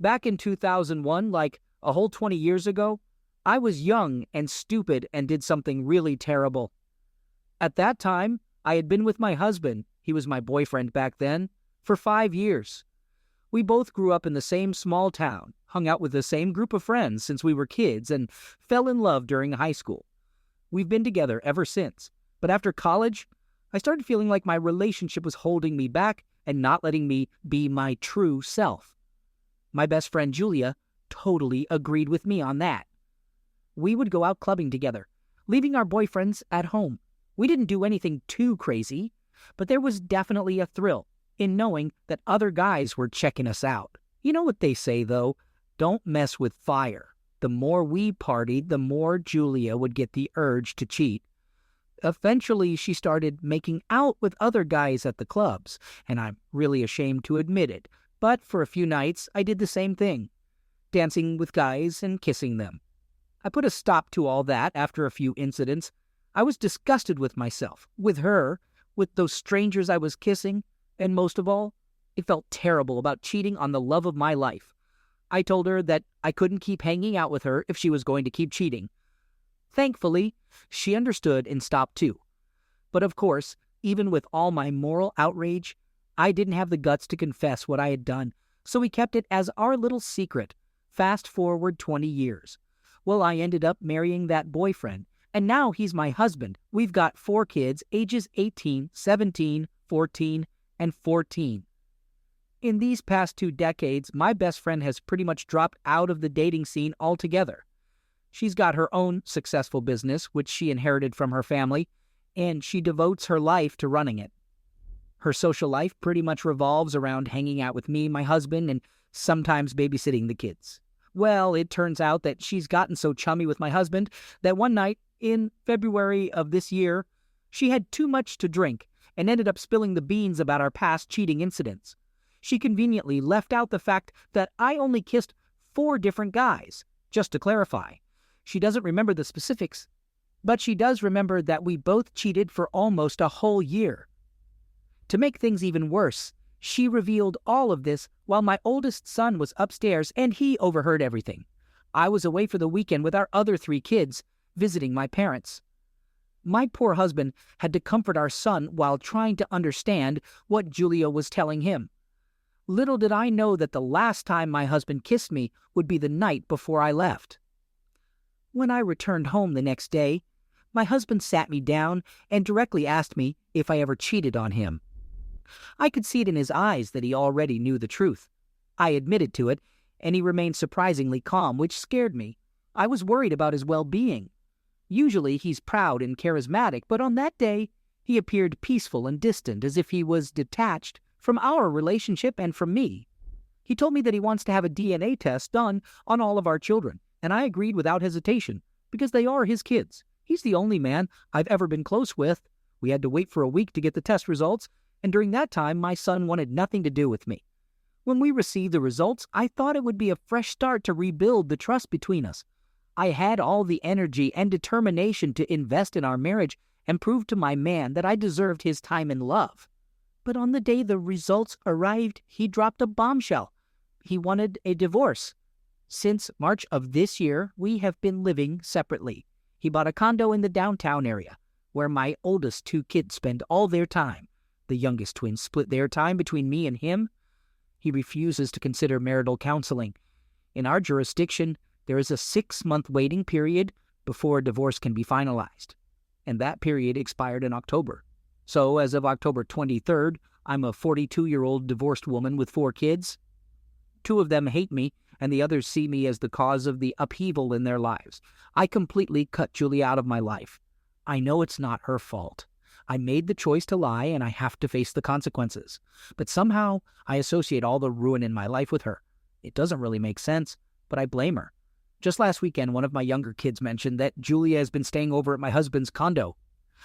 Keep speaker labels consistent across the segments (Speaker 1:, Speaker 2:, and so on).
Speaker 1: Back in 2001, like a whole 20 years ago, I was young and stupid and did something really terrible. At that time, I had been with my husband, he was my boyfriend back then, for 5 years. We both grew up in the same small town, hung out with the same group of friends since we were kids, and fell in love during high school. We've been together ever since, but after college, I started feeling like my relationship was holding me back and not letting me be my true self. My best friend Julia totally agreed with me on that. We would go out clubbing together, leaving our boyfriends at home. We didn't do anything too crazy, but there was definitely a thrill in knowing that other guys were checking us out. You know what they say, though? Don't mess with fire. The more we partied, the more Julia would get the urge to cheat. Eventually, she started making out with other guys at the clubs, and I'm really ashamed to admit it, but for a few nights, I did the same thing, dancing with guys and kissing them. I put a stop to all that after a few incidents. I was disgusted with myself, with her, with those strangers I was kissing, and most of all, it felt terrible about cheating on the love of my life. I told her that I couldn't keep hanging out with her if she was going to keep cheating. Thankfully, she understood and stopped too. But of course, even with all my moral outrage, I didn't have the guts to confess what I had done, so we kept it as our little secret. Fast forward 20 years. Well, I ended up marrying that boyfriend, and now he's my husband. We've got 4 kids, ages 18, 17, 14, and 14. In these past 2 decades, my best friend has pretty much dropped out of the dating scene altogether. She's got her own successful business, which she inherited from her family, and she devotes her life to running it. Her social life pretty much revolves around hanging out with me, my husband, and sometimes babysitting the kids. Well, it turns out that she's gotten so chummy with my husband that one night in February of this year, she had too much to drink and ended up spilling the beans about our past cheating incidents. She conveniently left out the fact that I only kissed 4 different guys. Just to clarify, she doesn't remember the specifics, but she does remember that we both cheated for almost a whole year. To make things even worse, she revealed all of this while my oldest son was upstairs and he overheard everything. I was away for the weekend with our other 3 kids, visiting my parents. My poor husband had to comfort our son while trying to understand what Julia was telling him. Little did I know that the last time my husband kissed me would be the night before I left. When I returned home the next day, my husband sat me down and directly asked me if I ever cheated on him. I could see it in his eyes that he already knew the truth. I admitted to it, and he remained surprisingly calm, which scared me. I was worried about his well-being. Usually he's proud and charismatic, but on that day he appeared peaceful and distant, as if he was detached from our relationship and from me. He told me that he wants to have a DNA test done on all of our children, and I agreed without hesitation, because they are his kids. He's the only man I've ever been close with. We had to wait for a week to get the test results, and during that time my son wanted nothing to do with me. When we received the results, I thought it would be a fresh start to rebuild the trust between us. I had all the energy and determination to invest in our marriage and prove to my man that I deserved his time and love. But on the day the results arrived, he dropped a bombshell. He wanted a divorce. Since March of this year, we have been living separately. He bought a condo in the downtown area, where my oldest 2 kids spend all their time. The youngest twins split their time between me and him. He refuses to consider marital counseling. In our jurisdiction, there is a 6-month waiting period before a divorce can be finalized, and that period expired in October. So as of October 23rd, I'm a 42-year-old divorced woman with 4 kids. 2 of them hate me, and the others see me as the cause of the upheaval in their lives. I completely cut Julie out of my life. I know it's not her fault. I made the choice to lie, and I have to face the consequences. But somehow, I associate all the ruin in my life with her. It doesn't really make sense, but I blame her. Just last weekend, one of my younger kids mentioned that Julia has been staying over at my husband's condo.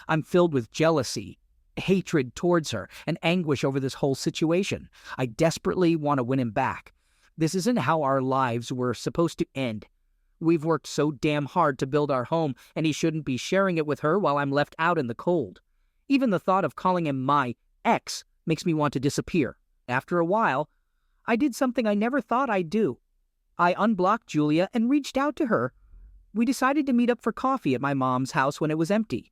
Speaker 1: I'm filled with jealousy, hatred towards her, and anguish over this whole situation. I desperately want to win him back. This isn't how our lives were supposed to end. We've worked so damn hard to build our home, and he shouldn't be sharing it with her while I'm left out in the cold. Even the thought of calling him my ex makes me want to disappear. After a while, I did something I never thought I'd do. I unblocked Julia and reached out to her. We decided to meet up for coffee at my mom's house when it was empty.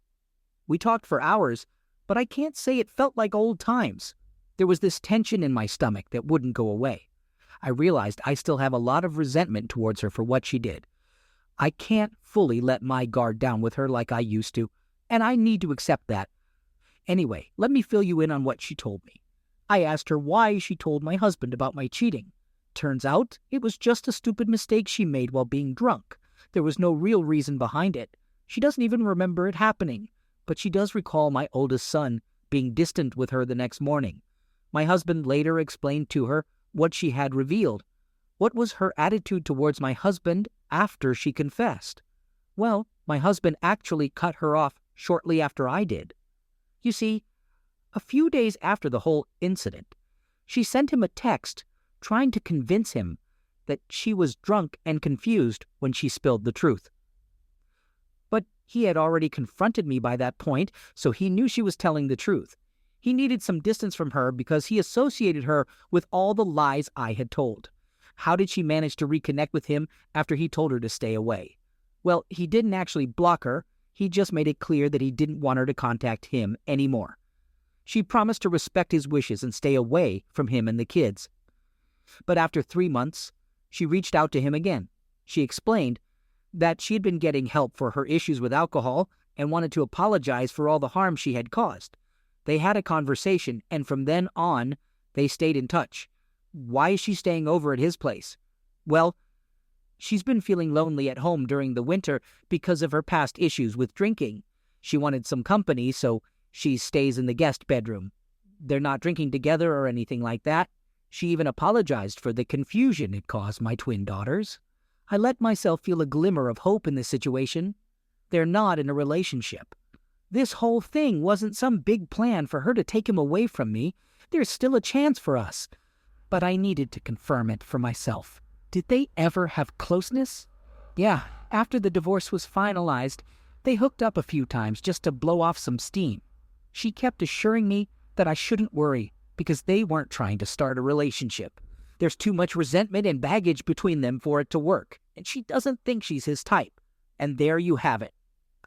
Speaker 1: We talked for hours, but I can't say it felt like old times. There was this tension in my stomach that wouldn't go away. I realized I still have a lot of resentment towards her for what she did. I can't fully let my guard down with her like I used to, and I need to accept that. Anyway, let me fill you in on what she told me. I asked her why she told my husband about my cheating. Turns out it was just a stupid mistake she made while being drunk. There was no real reason behind it. She doesn't even remember it happening, but she does recall my oldest son being distant with her the next morning. My husband later explained to her what she had revealed. What was her attitude towards my husband after she confessed? Well, my husband actually cut her off shortly after I did. You see, a few days after the whole incident, she sent him a text trying to convince him that she was drunk and confused when she spilled the truth. But he had already confronted me by that point, so he knew she was telling the truth. He needed some distance from her because he associated her with all the lies I had told. How did she manage to reconnect with him after he told her to stay away? Well, he didn't actually block her. He just made it clear that he didn't want her to contact him anymore. She promised to respect his wishes and stay away from him and the kids. But after 3 months, she reached out to him again. She explained that she had been getting help for her issues with alcohol and wanted to apologize for all the harm she had caused. They had a conversation, and from then on, they stayed in touch. Why is she staying over at his place? Well, she's been feeling lonely at home during the winter because of her past issues with drinking. She wanted some company, so she stays in the guest bedroom. They're not drinking together or anything like that. She even apologized for the confusion it caused my twin daughters. I let myself feel a glimmer of hope in this situation. They're not in a relationship. This whole thing wasn't some big plan for her to take him away from me. There's still a chance for us. But I needed to confirm it for myself. Did they ever have closeness? Yeah, after the divorce was finalized, they hooked up a few times just to blow off some steam. She kept assuring me that I shouldn't worry because they weren't trying to start a relationship. There's too much resentment and baggage between them for it to work, and she doesn't think she's his type. And there you have it.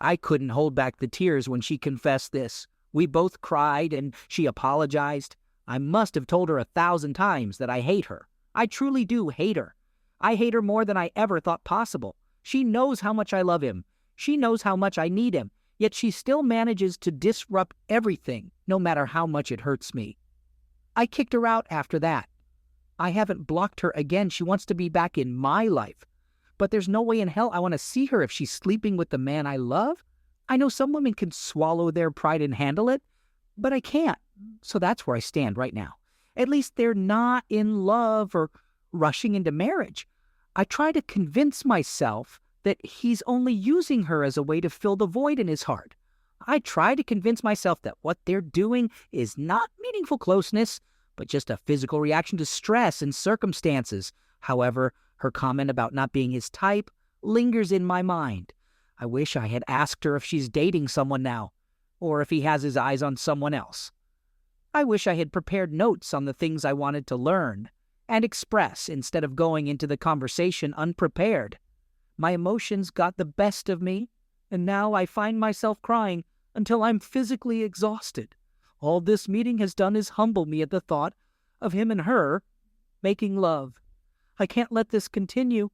Speaker 1: I couldn't hold back the tears when she confessed this. We both cried and she apologized. I must have told her 1,000 times that I hate her. I truly do hate her. I hate her more than I ever thought possible. She knows how much I love him. She knows how much I need him. Yet she still manages to disrupt everything, no matter how much it hurts me. I kicked her out after that. I haven't blocked her again. She wants to be back in my life. But there's no way in hell I want to see her if she's sleeping with the man I love. I know some women can swallow their pride and handle it, but I can't. So that's where I stand right now. At least they're not in love or rushing into marriage. I try to convince myself that he's only using her as a way to fill the void in his heart. I try to convince myself that what they're doing is not meaningful closeness, but just a physical reaction to stress and circumstances. However, her comment about not being his type lingers in my mind. I wish I had asked her if she's dating someone now, or if he has his eyes on someone else. I wish I had prepared notes on the things I wanted to learn and express instead of going into the conversation unprepared. My emotions got the best of me, and now I find myself crying until I'm physically exhausted. All this meeting has done is humble me at the thought of him and her making love. I can't let this continue.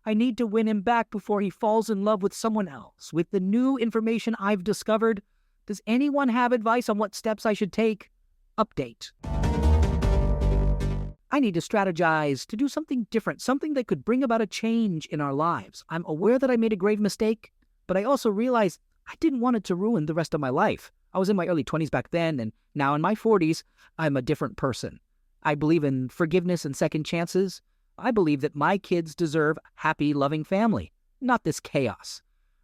Speaker 1: I need to win him back before he falls in love with someone else. With the new information I've discovered, does anyone have advice on what steps I should take? Update. I need to strategize to do something different, something that could bring about a change in our lives. I'm aware that I made a grave mistake, but I also realize I didn't want it to ruin the rest of my life. I was in my early 20s back then, and now in my 40s, I'm a different person. I believe in forgiveness and second chances. I believe that my kids deserve a happy, loving family, not this chaos.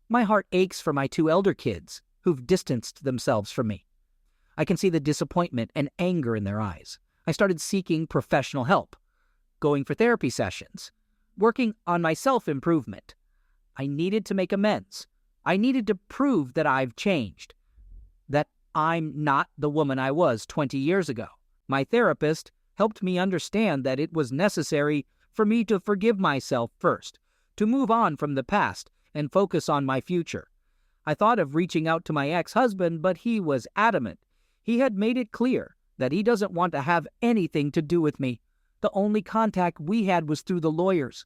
Speaker 1: My heart aches for my 2 elder kids who've distanced themselves from me. I can see the disappointment and anger in their eyes. I started seeking professional help, going for therapy sessions, working on my self-improvement. I needed to make amends. I needed to prove that I've changed, that I'm not the woman I was 20 years ago. My therapist helped me understand that it was necessary for me to forgive myself first, to move on from the past and focus on my future. I thought of reaching out to my ex-husband, but he was adamant. He had made it clear that he doesn't want to have anything to do with me. The only contact we had was through the lawyers.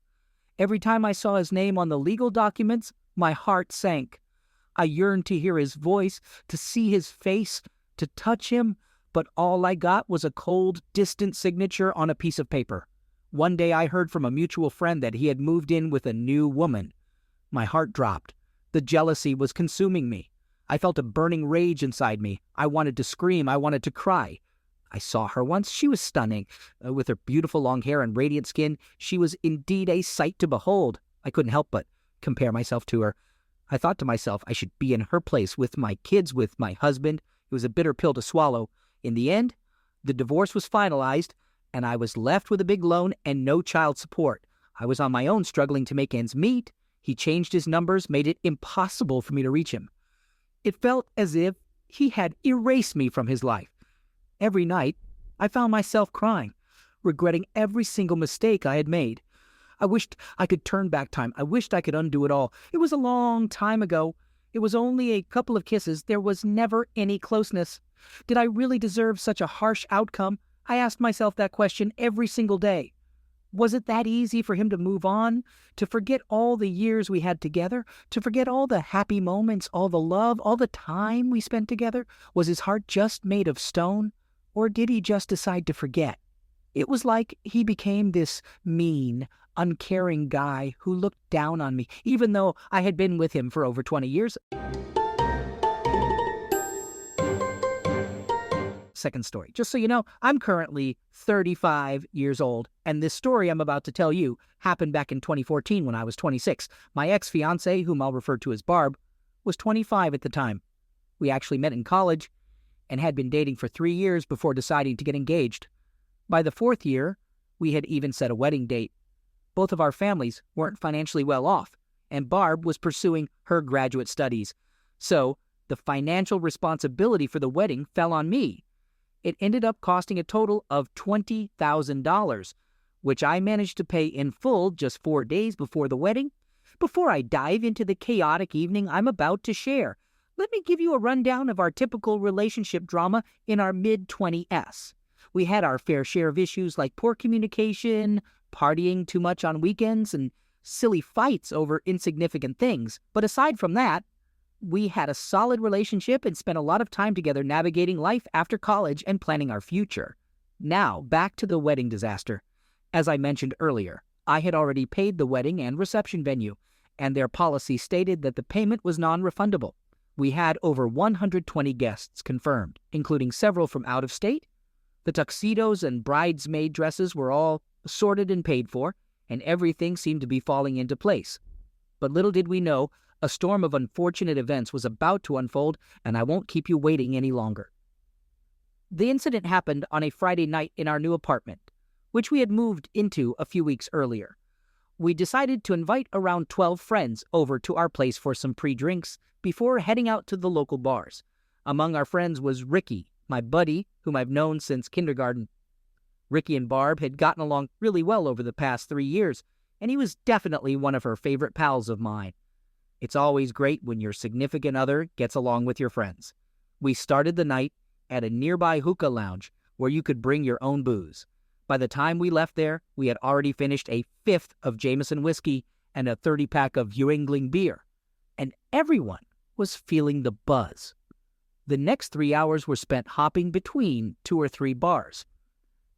Speaker 1: Every time I saw his name on the legal documents, my heart sank. I yearned to hear his voice, to see his face, to touch him, but all I got was a cold, distant signature on a piece of paper. One day I heard from a mutual friend that he had moved in with a new woman. My heart dropped. The jealousy was consuming me. I felt a burning rage inside me. I wanted to scream. I wanted to cry. I saw her once. She was stunning. With her beautiful long hair and radiant skin, she was indeed a sight to behold. I couldn't help but compare myself to her. I thought to myself I should be in her place with my kids, with my husband. It was a bitter pill to swallow. In the end, the divorce was finalized, and I was left with a big loan and no child support. I was on my own, struggling to make ends meet. He changed his numbers, made it impossible for me to reach him. It felt as if he had erased me from his life. Every night, I found myself crying, regretting every single mistake I had made. I wished I could turn back time. I wished I could undo it all. It was a long time ago. It was only a couple of kisses. There was never any closeness. Did I really deserve such a harsh outcome? I asked myself that question every single day. Was it that easy for him to move on, to forget all the years we had together, to forget all the happy moments, all the love, all the time we spent together? Was his heart just made of stone, or did he just decide to forget? It was like he became this mean, uncaring guy who looked down on me, even though I had been with him for over 20 years. Second story. Just so you know, I'm currently 35 years old, and this story I'm about to tell you happened back in 2014 when I was 26. My ex-fiancée, whom I'll refer to as Barb, was 25 at the time. We actually met in college and had been dating for 3 years before deciding to get engaged. By the 4th year, we had even set a wedding date. Both of our families weren't financially well off, and Barb was pursuing her graduate studies. So, the financial responsibility for the wedding fell on me. It ended up costing a total of $20,000, which I managed to pay in full just 4 days before the wedding. Before I dive into the chaotic evening I'm about to share, let me give you a rundown of our typical relationship drama in our mid-20s. We had our fair share of issues like poor communication, partying too much on weekends, and silly fights over insignificant things. But aside from that, we had a solid relationship and spent a lot of time together navigating life after college and planning our future. Now, back to the wedding disaster. As I mentioned earlier, I had already paid the wedding and reception venue, and their policy stated that the payment was non-refundable. We had over 120 guests confirmed, including several from out of state. The tuxedos and bridesmaid dresses were all sorted and paid for, and everything seemed to be falling into place. But little did we know, a storm of unfortunate events was about to unfold, and I won't keep you waiting any longer. The incident happened on a Friday night in our new apartment, which we had moved into a few weeks earlier. We decided to invite around 12 friends over to our place for some pre-drinks before heading out to the local bars. Among our friends was Ricky, my buddy, whom I've known since kindergarten. Ricky and Barb had gotten along really well over the past 3 years, and he was definitely one of her favorite pals of mine. It's always great when your significant other gets along with your friends. We started the night at a nearby hookah lounge where you could bring your own booze. By the time we left there, we had already finished a 5th of Jameson whiskey and a 30-pack of Yuengling beer, and everyone was feeling the buzz. The next 3 hours were spent hopping between 2 or 3 bars.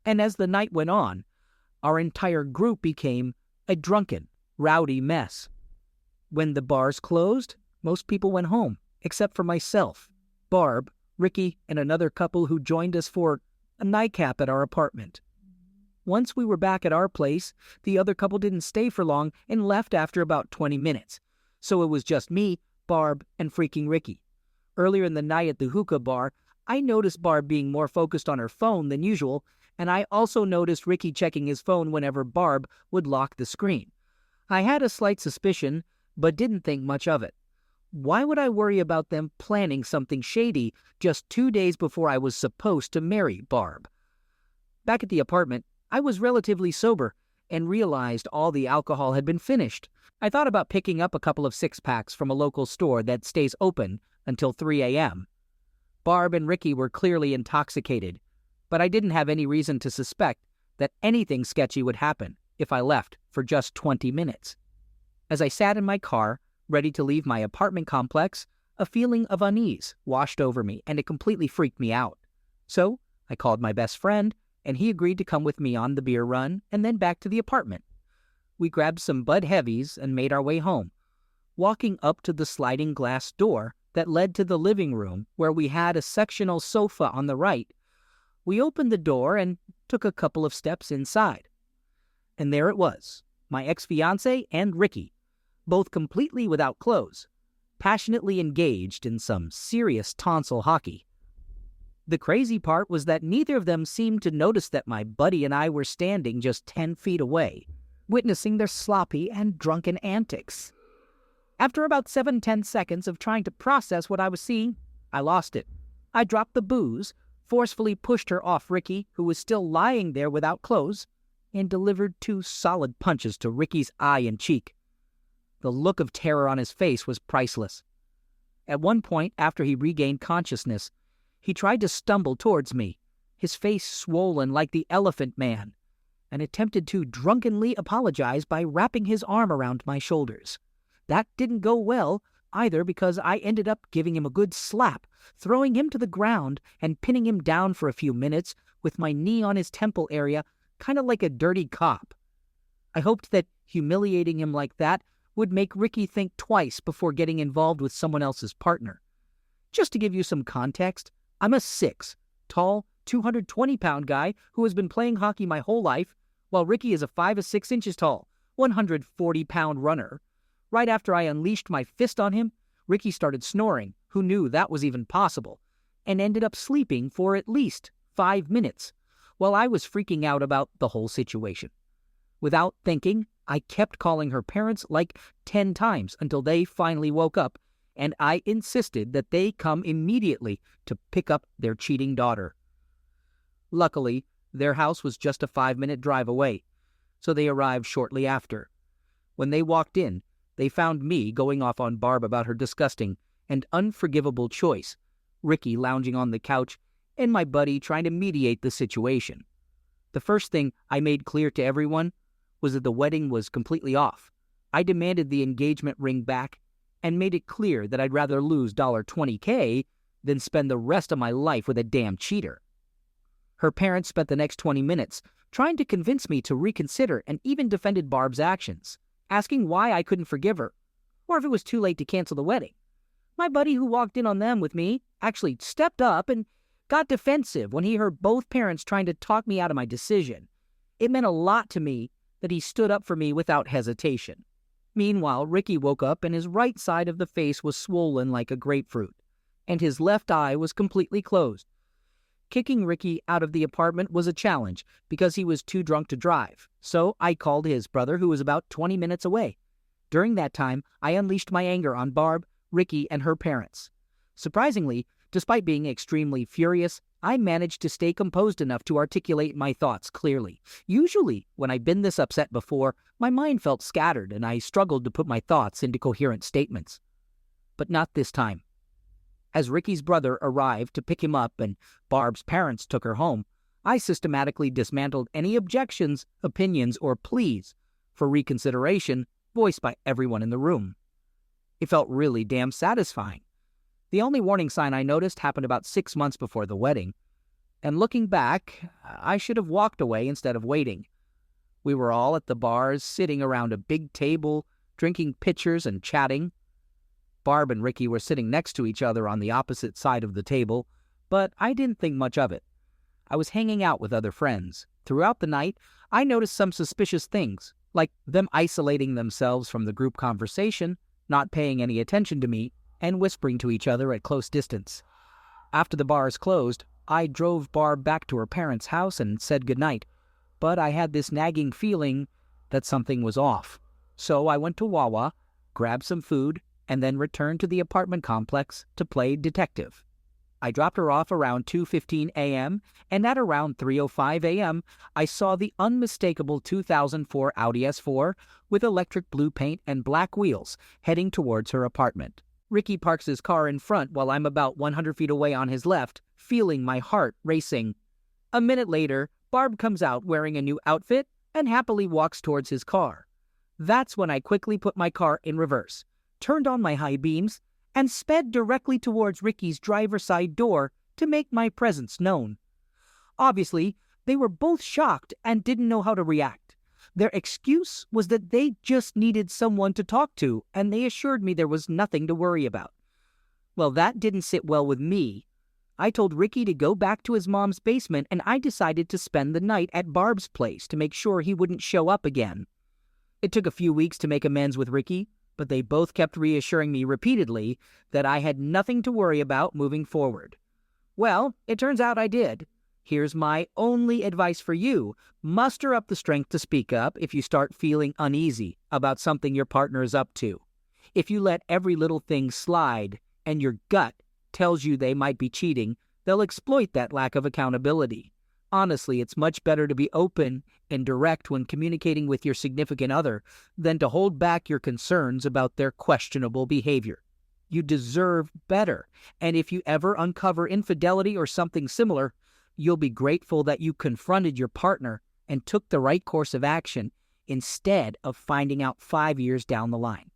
Speaker 1: And as the night went on, our entire group became a drunken, rowdy mess. When the bars closed, most people went home, except for myself, Barb, Ricky, and another couple who joined us for a nightcap at our apartment. Once we were back at our place, the other couple didn't stay for long and left after about 20 minutes. So it was just me, Barb, and freaking Ricky. Earlier in the night at the hookah bar, I noticed Barb being more focused on her phone than usual, and I also noticed Ricky checking his phone whenever Barb would lock the screen. I had a slight suspicion, but didn't think much of it. Why would I worry about them planning something shady just 2 days before I was supposed to marry Barb? Back at the apartment, I was relatively sober, and realized all the alcohol had been finished. I thought about picking up a couple of six-packs from a local store that stays open until 3 a.m. Barb and Ricky were clearly intoxicated, but I didn't have any reason to suspect that anything sketchy would happen if I left for just 20 minutes. As I sat in my car, ready to leave my apartment complex, a feeling of unease washed over me, and it completely freaked me out. So I called my best friend, and he agreed to come with me on the beer run and then back to the apartment. We grabbed some Bud Heavies and made our way home, walking up to the sliding glass door that led to the living room where we had a sectional sofa on the right. We opened the door and took a couple of steps inside. And there it was, my ex-fiancé and Ricky, both completely without clothes, passionately engaged in some serious tonsil hockey. The crazy part was that neither of them seemed to notice that my buddy and I were standing just 10 feet away, witnessing their sloppy and drunken antics. After about 7-10 seconds of trying to process what I was seeing, I lost it. I dropped the booze, forcefully pushed her off Ricky, who was still lying there without clothes, and delivered 2 solid punches to Ricky's eye and cheek. The look of terror on his face was priceless. At one point, after he regained consciousness, he tried to stumble towards me, his face swollen like the Elephant Man, and attempted to drunkenly apologize by wrapping his arm around my shoulders. That didn't go well, either, because I ended up giving him a good slap, throwing him to the ground and pinning him down for a few minutes with my knee on his temple area, kind of like a dirty cop. I hoped that humiliating him like that would make Ricky think twice before getting involved with someone else's partner. Just to give you some context, I'm a 6, tall, 220-pound guy who has been playing hockey my whole life, while Ricky is a 5 or 6 inches tall, 140-pound runner. Right after I unleashed my fist on him, Ricky started snoring, who knew that was even possible, and ended up sleeping for at least 5 minutes, while I was freaking out about the whole situation. Without thinking, I kept calling her parents like 10 times until they finally woke up, and I insisted that they come immediately to pick up their cheating daughter. Luckily, their house was just a 5-minute drive away, so they arrived shortly after. When they walked in, they found me going off on Barb about her disgusting and unforgivable choice, Ricky lounging on the couch, and my buddy trying to mediate the situation. The first thing I made clear to everyone was that the wedding was completely off. I demanded the engagement ring back and made it clear that I'd rather lose $20K than spend the rest of my life with a damn cheater. Her parents spent the next 20 minutes trying to convince me to reconsider and even defended Barb's actions, asking why I couldn't forgive her, or if it was too late to cancel the wedding. My buddy who walked in on them with me actually stepped up and got defensive when he heard both parents trying to talk me out of my decision. It meant a lot to me that he stood up for me without hesitation. Meanwhile, Ricky woke up and his right side of the face was swollen like a grapefruit, and his left eye was completely closed. Kicking Ricky out of the apartment was a challenge because he was too drunk to drive, so I called his brother, who was about 20 minutes away. During that time, I unleashed my anger on Barb, Ricky, and her parents. Surprisingly, despite being extremely furious, I managed to stay composed enough to articulate my thoughts clearly. Usually, when I've been this upset before, my mind felt scattered and I struggled to put my thoughts into coherent statements. But not this time. As Ricky's brother arrived to pick him up and Barb's parents took her home, I systematically dismantled any objections, opinions, or pleas for reconsideration voiced by everyone in the room. It felt really damn satisfying. The only warning sign I noticed happened about 6 months before the wedding, and looking back, I should have walked away instead of waiting. We were all at the bars, sitting around a big table, drinking pitchers and chatting. Barb and Ricky were sitting next to each other on the opposite side of the table, but I didn't think much of it. I was hanging out with other friends. Throughout the night, I noticed some suspicious things, like them isolating themselves from the group conversation, not paying any attention to me, and whispering to each other at close distance. After the bars closed, I drove Barb back to her parents' house and said goodnight, but I had this nagging feeling that something was off. So I went to Wawa, grabbed some food, and then returned to the apartment complex to play detective. I dropped her off around 2:15 a.m., and at around 3:05 a.m., I saw the unmistakable 2004 Audi S4 with electric blue paint and black wheels heading towards her apartment. Ricky parks his car in front while I'm about 100 feet away on his left, feeling my heart racing. A minute later, Barb comes out wearing a new outfit and happily walks towards his car. That's when I quickly put my car in reverse, turned on my high beams, and sped directly towards Ricky's driver's side door to make my presence known. Obviously, they were both shocked and didn't know how to react. Their excuse was that they just needed someone to talk to, and they assured me there was nothing to worry about. Well, that didn't sit well with me. I told Ricky to go back to his mom's basement, and I decided to spend the night at Barb's place to make sure he wouldn't show up again. It took a few weeks to make amends with Ricky, but they both kept reassuring me repeatedly that I had nothing to worry about moving forward. Well, it turns out I did. Here's my only advice for you. Muster up the strength to speak up if you start feeling uneasy about something your partner is up to. If you let every little thing slide and your gut tells you they might be cheating, they'll exploit that lack of accountability. Honestly, it's much better to be open and direct when communicating with your significant other than to hold back your concerns about their questionable behavior. You deserve better, and if you ever uncover infidelity or something similar, you'll be grateful that you confronted your partner and took the right course of action instead of finding out 5 years down the line.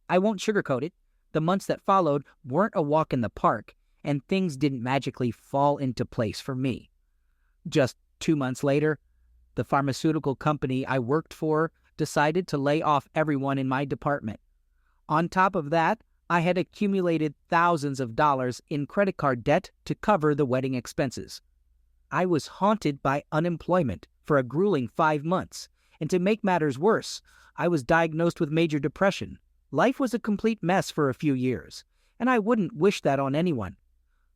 Speaker 1: I won't sugarcoat it. The months that followed weren't a walk in the park, and things didn't magically fall into place for me. Just 2 months later, the pharmaceutical company I worked for decided to lay off everyone in my department. On top of that, I had accumulated thousands of dollars in credit card debt to cover the wedding expenses. I was haunted by unemployment for a grueling 5 months, and to make matters worse, I was diagnosed with major depression. Life was a complete mess for a few years, and I wouldn't wish that on anyone.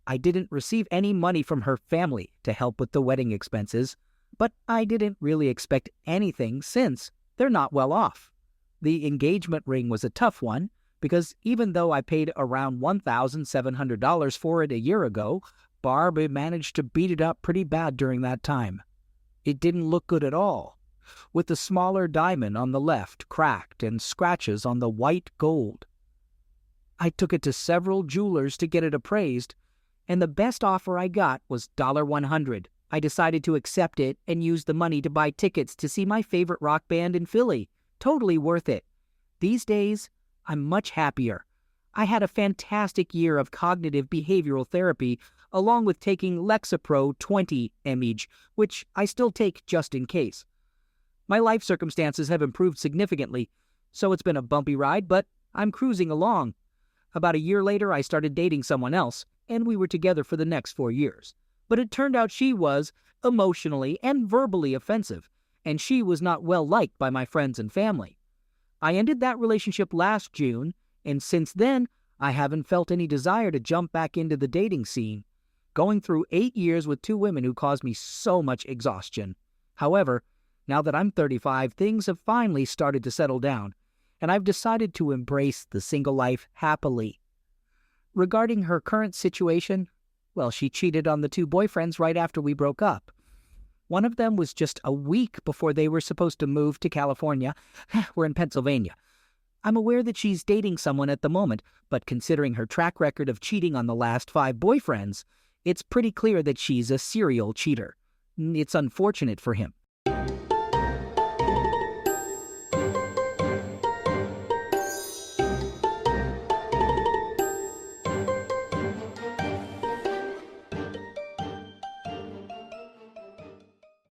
Speaker 1: I didn't receive any money from her family to help with the wedding expenses, but I didn't really expect anything since they're not well off. The engagement ring was a tough one because even though I paid around $1,700 for it a year ago, Barb managed to beat it up pretty bad during that time. It didn't look good at all, with the smaller diamond on the left cracked and scratches on the white gold. I took it to several jewelers to get it appraised, and the best offer I got was $100. I decided to accept it and use the money to buy tickets to see my favorite rock band in Philly. Totally worth it. These days, I'm much happier. I had a fantastic year of cognitive behavioral therapy, along with taking Lexapro 20 mg, which I still take just in case. My life circumstances have improved significantly, so it's been a bumpy ride, but I'm cruising along. About a year later, I started dating someone else, and we were together for the next 4 years. But it turned out she was emotionally and verbally offensive, and she was not well liked by my friends and family. I ended that relationship last June, and since then, I haven't felt any desire to jump back into the dating scene, going through 8 years with 2 women who caused me so much exhaustion. However, now that I'm 35, things have finally started to settle down, and I've decided to embrace the single life happily. Regarding her current situation, well, she cheated on the 2 boyfriends right after we broke up. One of them was just a week before they were supposed to move to California. We're in Pennsylvania. I'm aware that she's dating someone at the moment, but considering her track record of cheating on the last 5 boyfriends, it's pretty clear that she's a serial cheater. It's unfortunate for him.